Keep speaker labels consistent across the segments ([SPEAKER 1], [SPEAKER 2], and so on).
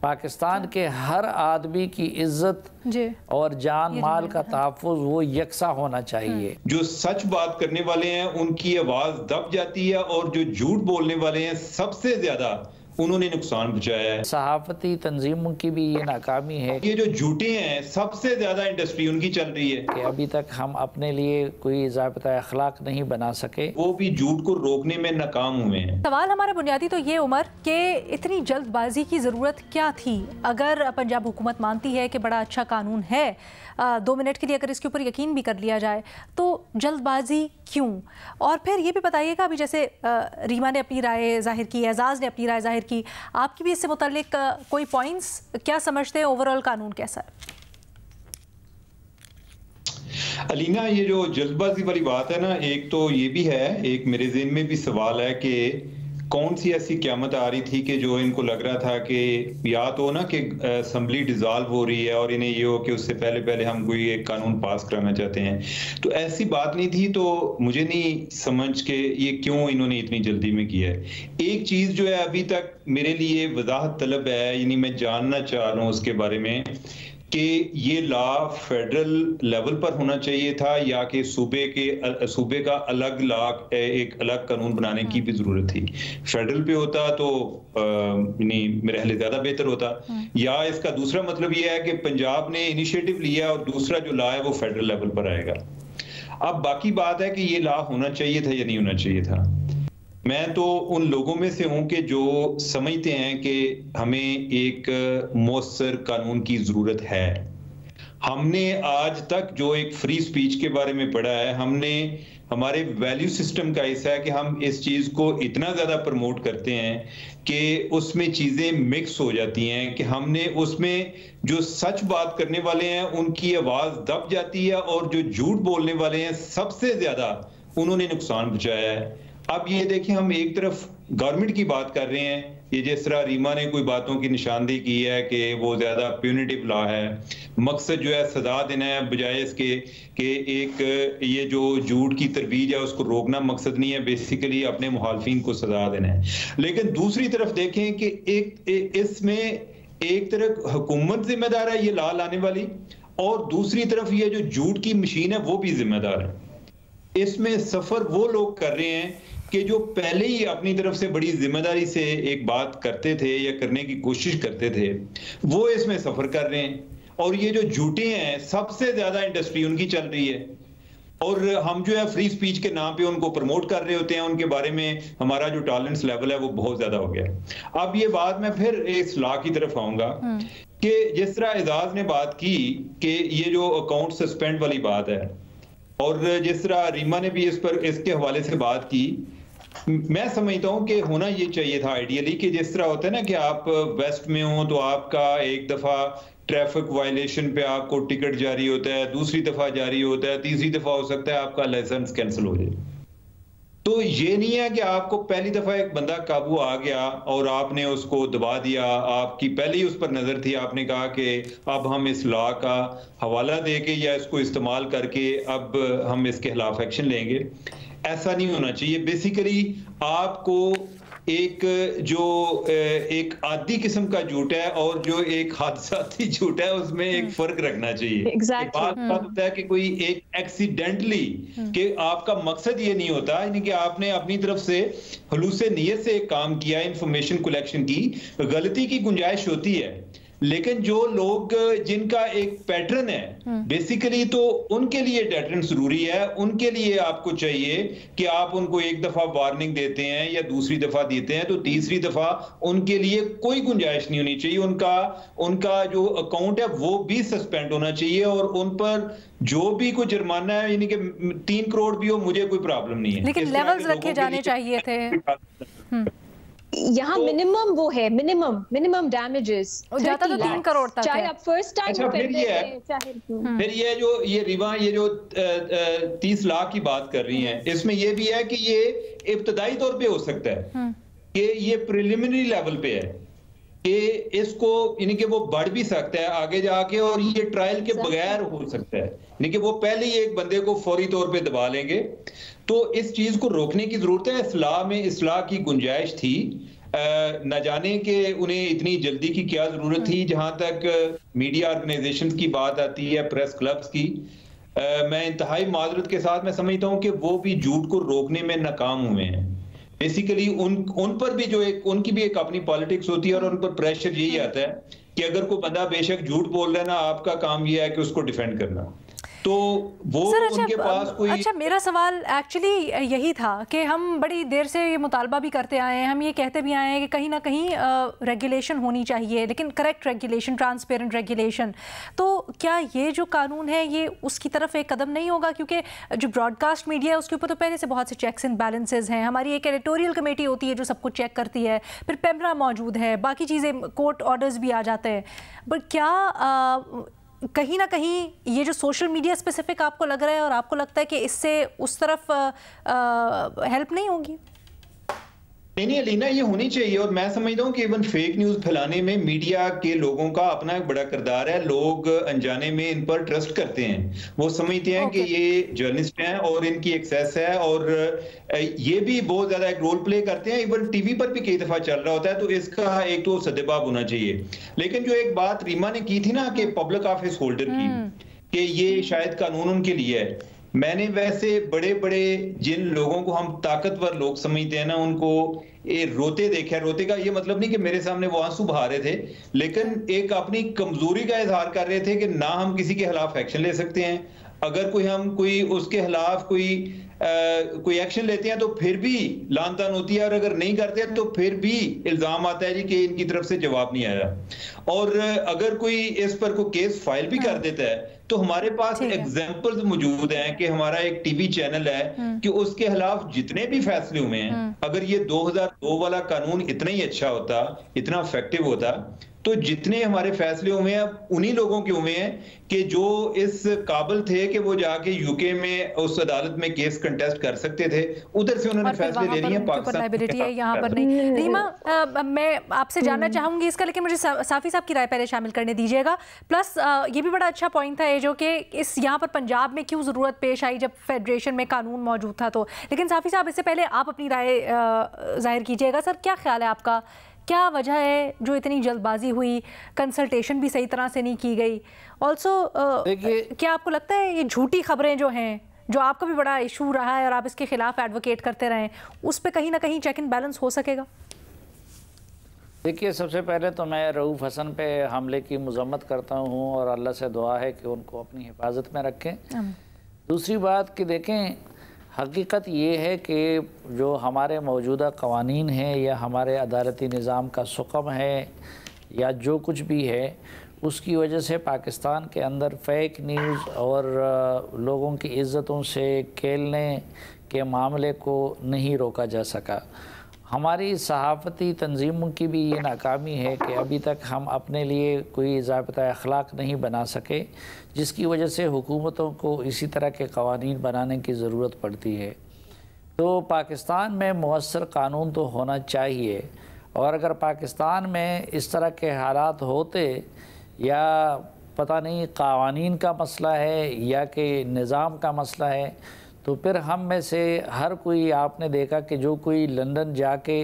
[SPEAKER 1] पाकिस्तान के हर आदमी की इज्जत और जान माल का तहफ़्फ़ुज़ वो यकसा होना चाहिए।
[SPEAKER 2] जो सच बात करने वाले हैं उनकी आवाज़ दब जाती है और जो झूठ बोलने वाले हैं सबसे ज़्यादा उन्होंने नुकसान पहुंचाया है।
[SPEAKER 1] सहाफ़ती तंजीमों की भी ये नाकामी है।
[SPEAKER 2] ये जो झूठे हैं सबसे ज्यादा इंडस्ट्री उनकी चल रही है
[SPEAKER 1] कि अभी तक हम अपने लिए कोई ज़ाबिता अखलाक नहीं बना सके,
[SPEAKER 2] वो भी झूठ को रोकने में नाकाम हुए हैं।
[SPEAKER 3] सवाल हमारा बुनियादी तो ये उमर कि इतनी जल्दबाजी की ज़रूरत क्या थी? अगर पंजाब हुकूमत मानती है कि बड़ा अच्छा कानून है, 2 मिनट के लिए अगर इसके ऊपर यकीन भी कर लिया जाए तो जल्दबाजी क्यों? और फिर ये भी बताइएगा, अभी जैसे रीमा ने अपनी राय जाहिर की, एजाज ने अपनी राय जाहिर की, आपकी भी इससे मुताल्लिक कोई पॉइंट्स, क्या समझते हैं ओवरऑल कानून कैसा है?
[SPEAKER 2] अलीना, ये जो जल्दबाजी वाली बात है ना, एक तो ये भी है, एक मेरे ज़हन में भी सवाल है कि कौन सी ऐसी क़यामत आ रही थी कि जो इनको लग रहा था कि या तो ना कि असम्बली डिज़ोल्व हो रही है और इन्हें ये हो कि उससे पहले पहले हम कोई एक कानून पास कराना चाहते हैं। तो ऐसी बात नहीं थी, तो मुझे नहीं समझ के ये क्यों इन्होंने इतनी जल्दी में किया है। एक चीज़ जो है अभी तक मेरे लिए वजाहत तलब है, यानी मैं जानना चाह रहा हूँ उसके बारे में कि ये लॉ फेडरल लेवल पर होना चाहिए था या कि सूबे का अलग लॉ, एक अलग कानून बनाने की भी जरूरत थी। फेडरल पे होता तो मेरे ख्याल ज्यादा बेहतर होता, या इसका दूसरा मतलब ये है कि पंजाब ने इनिशिएटिव लिया और दूसरा जो लॉ है वो फेडरल लेवल पर आएगा। अब बाकी बात है कि ये लॉ होना चाहिए था या नहीं होना चाहिए था। मैं तो उन लोगों में से हूं कि जो समझते हैं कि हमें एक मौसर कानून की जरूरत है। हमने आज तक जो एक फ्री स्पीच के बारे में पढ़ा है, हमने हमारे वैल्यू सिस्टम का हिस्सा है कि हम इस चीज को इतना ज्यादा प्रमोट करते हैं कि उसमें चीजें मिक्स हो जाती हैं कि हमने उसमें जो सच बात करने वाले हैं उनकी आवाज दब जाती है और जो झूठ बोलने वाले हैं सबसे ज्यादा उन्होंने नुकसान पहुंचाया है। अब ये देखिए, हम एक तरफ गवर्नमेंट की बात कर रहे हैं, ये जिस तरह रीमा ने कोई बातों की निशानदेही की है कि वो ज्यादा प्यूनिटिव लॉ है, मकसद जो है सजा देना है बजाय इसके कि एक ये जो झूठ की तरवीज है उसको रोकना मकसद नहीं है, बेसिकली अपने मुखालफिन को सजा देना है। लेकिन दूसरी तरफ देखें कि इसमें एक तरफ हुकूमत जिम्मेदार है ये लॉ लाने वाली, और दूसरी तरफ ये जो झूठ की मशीन है वो भी जिम्मेदार है। इसमें सफर वो लोग कर रहे हैं कि जो पहले ही अपनी तरफ से बड़ी जिम्मेदारी से एक बात करते थे या करने की कोशिश करते थे, वो इसमें सफर कर रहे हैं। और ये जो झूठे हैं सबसे ज्यादा इंडस्ट्री उनकी चल रही है, और हम जो है फ्री स्पीच के नाम पे उनको प्रमोट कर रहे होते हैं। उनके बारे में हमारा जो टॉलरेंस लेवल है वो बहुत ज्यादा हो गया। अब ये बात मैं फिर इस लॉ की तरफ आऊंगा कि जिस तरह एजाज ने बात की कि ये जो अकाउंट सस्पेंड वाली बात है, और जिस तरह रीमा ने भी इस पर इसके हवाले से बात की, मैं समझता हूं कि होना ये चाहिए था आइडियली कि जिस तरह होता है ना कि आप वेस्ट में हो तो आपका एक दफा ट्रैफिक वायलेशन पे आपको टिकट जारी होता है, दूसरी दफा जारी होता है, तीसरी दफा हो सकता है आपका लाइसेंस कैंसिल हो जाए। तो ये नहीं है कि आपको पहली दफा एक बंदा काबू आ गया और आपने उसको दबा दिया, आपकी पहले ही उस पर नजर थी, आपने कहा कि अब हम इस लॉ का हवाला देके या इसको इस्तेमाल करके अब हम इसके खिलाफ एक्शन लेंगे। ऐसा नहीं होना चाहिए। बेसिकली आपको एक जो एक आदि किस्म का झूठ है और जो एक हादसाती झूठ है उसमें एक फर्क रखना चाहिए। बात होता है कि कोई एक एक्सीडेंटली कि आपका मकसद ये नहीं होता, यानी कि आपने अपनी तरफ से हुलूसे नियत से एक काम किया, इंफॉर्मेशन कलेक्शन की, गलती की गुंजाइश होती है। लेकिन जो लोग जिनका एक पैटर्न है बेसिकली, तो उनके लिए डेटरेंट जरूरी है। उनके लिए आपको चाहिए कि आप उनको एक दफा वार्निंग देते हैं या दूसरी दफा देते हैं तो तीसरी दफा उनके लिए कोई गुंजाइश नहीं होनी चाहिए। उनका जो अकाउंट है वो भी सस्पेंड होना चाहिए और उन पर जो भी कोई जुर्माना है, यानी कि 3 करोड़ भी हो, मुझे कोई प्रॉब्लम नहीं है,
[SPEAKER 3] लेकिन लेवल्स रखे जाने चाहिए थे।
[SPEAKER 4] यहाँ मिनिमम वो है, मिनिमम डैमेजेस
[SPEAKER 3] जाता तो 3 करोड़ तक,
[SPEAKER 4] चाहे आप फर्स्ट टाइम
[SPEAKER 2] अच्छा, फिर ये रिवा ये जो 30 लाख की बात कर रही हैं, इसमें ये भी है कि ये इब्तदाई तौर पे हो सकता है कि ये प्रिलिमिनरी लेवल पे है कि इसको यानी कि वो बढ़ भी सकता है आगे जाके, और ये ट्रायल के बगैर हो सकता है, यानी कि वो पहले ही एक बंदे को फौरी तौर पे दबा लेंगे। तो इस चीज को रोकने की जरूरत है। इस्लाह में इस्लाह की गुंजाइश थी, न जाने कि उन्हें इतनी जल्दी की क्या जरूरत थी। जहां तक मीडिया ऑर्गेनाइजेशन की बात आती है, प्रेस क्लब्स की, मैं इंतहाई माजरत के साथ मैं समझता हूं कि वो भी झूठ को रोकने में नाकाम हुए हैं। बेसिकली उन पर भी जो एक उनकी भी एक अपनी पॉलिटिक्स होती है और उन पर प्रेशर यही आता है कि अगर कोई बंदा बेशक झूठ बोल रहा है ना, आपका काम यह है कि उसको डिफेंड करना। तो वो
[SPEAKER 3] सर,
[SPEAKER 2] उनके पास कोई
[SPEAKER 3] मेरा सवाल एक्चुअली यही था कि हम बड़ी देर से ये मुतालबा भी करते आए हैं, हम ये कहते भी आए हैं कि कहीं ना कहीं रेगुलेशन होनी चाहिए, लेकिन करेक्ट रेगुलेशन, ट्रांसपेरेंट रेगुलेशन। तो क्या ये जो कानून है ये उसकी तरफ एक कदम नहीं होगा? क्योंकि जो ब्रॉडकास्ट मीडिया है उसके ऊपर तो पहले से बहुत से चेक्स एंड बैलेंसेज हैं। हमारी एक एडिटोरियल कमेटी होती है जो सब कुछ चेक करती है, फिर पेमरा मौजूद है, बाकी चीज़ें, कोर्ट ऑर्डर्स भी आ जाते हैं। बट क्या कहीं ना कहीं ये जो सोशल मीडिया स्पेसिफिक आपको लग रहा है और आपको लगता है कि इससे उस तरफ हेल्प नहीं होगी?
[SPEAKER 2] नहीं अलीना, ये होनी चाहिए। और मैं समझता हूँ कि इवन फेक न्यूज फैलाने में मीडिया के लोगों का अपना एक बड़ा किरदार है। लोग अनजाने में इन पर ट्रस्ट करते हैं, वो समझते हैं कि ये जर्नलिस्ट हैं और इनकी एक्सेस है, और ये भी बहुत ज्यादा एक रोल प्ले करते हैं। इवन टीवी पर भी कई दफा चल रहा होता है। तो इसका एक तो सद्देबाब होना चाहिए। लेकिन जो एक बात रीमा ने की थी ना कि पब्लिक ऑफिस होल्डर की, कि ये शायद कानून उनके लिए है। मैंने वैसे बड़े बड़े जिन लोगों को हम ताकतवर लोग समझते हैं ना, उनको ये रोते देखा। रोते का ये मतलब नहीं कि मेरे सामने वो आंसू बहा रहे थे, लेकिन एक अपनी कमजोरी का इजहार कर रहे थे कि ना हम किसी के खिलाफ एक्शन ले सकते हैं। अगर कोई उसके खिलाफ कोई एक्शन लेते हैं तो फिर भी लान तान होती है, और अगर नहीं करते तो फिर भी इल्जाम आता है जी कि इनकी तरफ से जवाब नहीं आया। और अगर कोई इस पर कोई केस फाइल भी कर देता है तो हमारे पास एग्जांपल्स मौजूद हैं कि हमारा एक टीवी चैनल है कि उसके खिलाफ जितने भी फैसले हुए हैं, अगर ये 2002 वाला कानून इतना ही अच्छा होता, इतना इफेक्टिव होता, तो जितने हमारे फैसले हुए हैं उन्हीं लोगों के हुए हैं कि जो इस काबिल थे कि वो जाके यूके में उस अदालत में केस कंटेस्ट कर सकते थे, उधर से उन्होंने फैसले ले लिए। पाकिस्तान लायबिलिटी
[SPEAKER 3] है, यहाँ पर नहीं। रीमा, मैं आपसे जानना चाहूंगी इसका, लेकिन मुझे साफी साहब की राय पहले शामिल करने दीजिएगा। प्लस ये भी बड़ा अच्छा पॉइंट था ये जो कि इस यहाँ पर पंजाब में क्यों ज़रूरत पेश आई जब फेडरेशन में कानून मौजूद था। तो लेकिन साफी साहब, इससे पहले आप अपनी राय जाहिर कीजिएगा। सर, क्या ख्याल है आपका, क्या वजह है जो इतनी जल्दबाजी हुई, कंसल्टेशन भी सही तरह से नहीं की गई? ऑल्सो क्या आपको लगता है ये झूठी खबरें जो हैं, जो आपका भी बड़ा इशू रहा है और आप इसके खिलाफ एडवोकेट करते रहे, उस पर कहीं ना कहीं चेक एंड बैलेंस हो सकेगा?
[SPEAKER 1] देखिए, सबसे पहले तो मैं रऊफ़ हसन पे हमले की मज़म्मत करता हूँ और अल्लाह से दुआ है कि उनको अपनी हिफाजत में रखें। दूसरी बात कि देखें, हकीकत ये है कि जो हमारे मौजूदा क़वानीन हैं या हमारे अदालती निज़ाम का सुक़म है या जो कुछ भी है, उसकी वजह से पाकिस्तान के अंदर फ़ेक न्यूज़ और लोगों की इज़्ज़तों से खेलने के मामले को नहीं रोका जा सका। हमारी सहाफ़ती तंजीमों की भी ये नाकामी है कि अभी तक हम अपने लिए कोई ज़ाबिता अखलाक नहीं बना सके, जिसकी वजह से हुकूमतों को इसी तरह के क़वानीन बनाने की ज़रूरत पड़ती है। तो पाकिस्तान में मुअस्सर कानून तो होना चाहिए, और अगर पाकिस्तान में इस तरह के हालात होते, या पता नहीं क़वानीन का मसला है या कि निज़ाम का मसला है, तो फिर हम में से हर कोई, आपने देखा कि जो कोई लंदन जाके,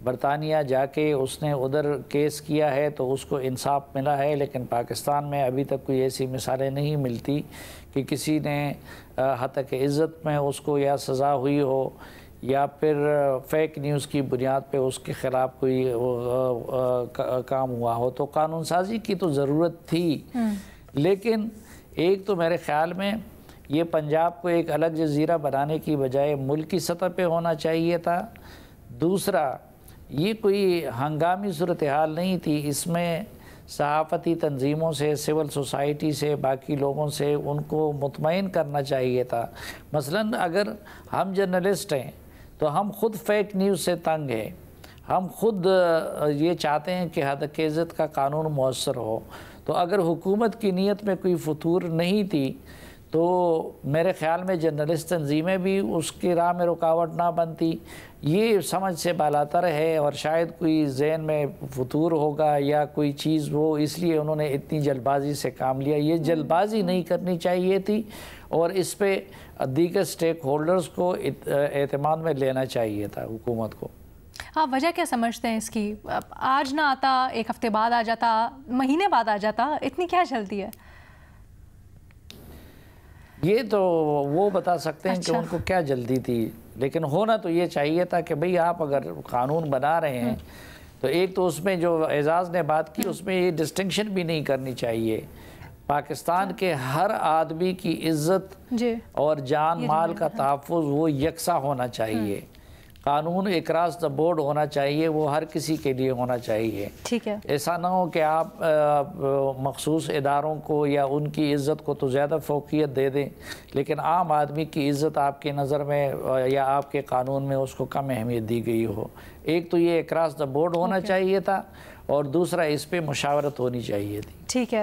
[SPEAKER 1] बरतानिया जाके उसने उधर केस किया है तो उसको इंसाफ मिला है, लेकिन पाकिस्तान में अभी तक कोई ऐसी मिसालें नहीं मिलती कि किसी ने हतक इज़्ज़त में उसको या सज़ा हुई हो या फिर फेक न्यूज़ की बुनियाद पे उसके ख़िलाफ़ कोई काम हुआ हो। तो कानून साजी की तो ज़रूरत थी, लेकिन एक तो मेरे ख़्याल में ये पंजाब को एक अलग जजीरा बनाने की बजाय मुल्की सतह पे होना चाहिए था। दूसरा, ये कोई हंगामी सूरत हाल नहीं थी, इसमें सहाफ़ती तंजीमों से, सिविल सोसाइटी से, बाकी लोगों से उनको मुतमईन करना चाहिए था। मसलन अगर हम जर्नलिस्ट हैं तो हम ख़ुद फेक न्यूज़ से तंग हैं, हम ख़ुद ये चाहते हैं कि हद के इज़्ज़त का कानून मुअस्सर हो। तो अगर हुकूमत की नीयत में कोई फतूर नहीं थी तो मेरे ख़्याल में जर्नलिस्ट तंजीमें भी उसकी राह में रुकावट ना बनती। ये समझ से बालातर है, और शायद कोई जहन में फतूर होगा या कोई चीज़, वो इसलिए उन्होंने इतनी जल्दबाजी से काम लिया। ये जल्दबाजी नहीं करनी चाहिए थी, और इस पे दीगर स्टेक होल्डर्स को एतमाद में लेना चाहिए था हुकूमत को।
[SPEAKER 3] हाँ, वजह क्या समझते हैं इसकी? आज ना आता, एक हफ्ते बाद आ जाता, महीने बाद आ जाता, इतनी क्या जल्दी है?
[SPEAKER 1] ये तो वो बता सकते हैं कि उनको क्या जल्दी थी, लेकिन होना तो ये चाहिए था कि भाई आप अगर कानून बना रहे हैं तो एक तो उसमें जो एजाज ने बात की उसमें ये डिस्टिंक्शन भी नहीं करनी चाहिए। पाकिस्तान के हर आदमी की इज्जत और जान माल का तहफ़्फ़ुज़ वो यकसा होना चाहिए। कानून अक्रॉस द बोर्ड होना चाहिए, वो हर किसी के लिए होना चाहिए।
[SPEAKER 3] ठीक है, ऐसा
[SPEAKER 1] ना हो कि आप मखसूस इदारों को या उनकी इज़्ज़त को तो ज़्यादा फ़ौक़ियत दे दें, लेकिन आम आदमी की इज़्ज़त आपकी नज़र में या आपके कानून में उसको कम अहमियत दी गई हो। एक तो ये अक्रॉस द बोर्ड होना चाहिए था और दूसरा इस पे मुशावरत होनी चाहिए थी।
[SPEAKER 3] ठीक है।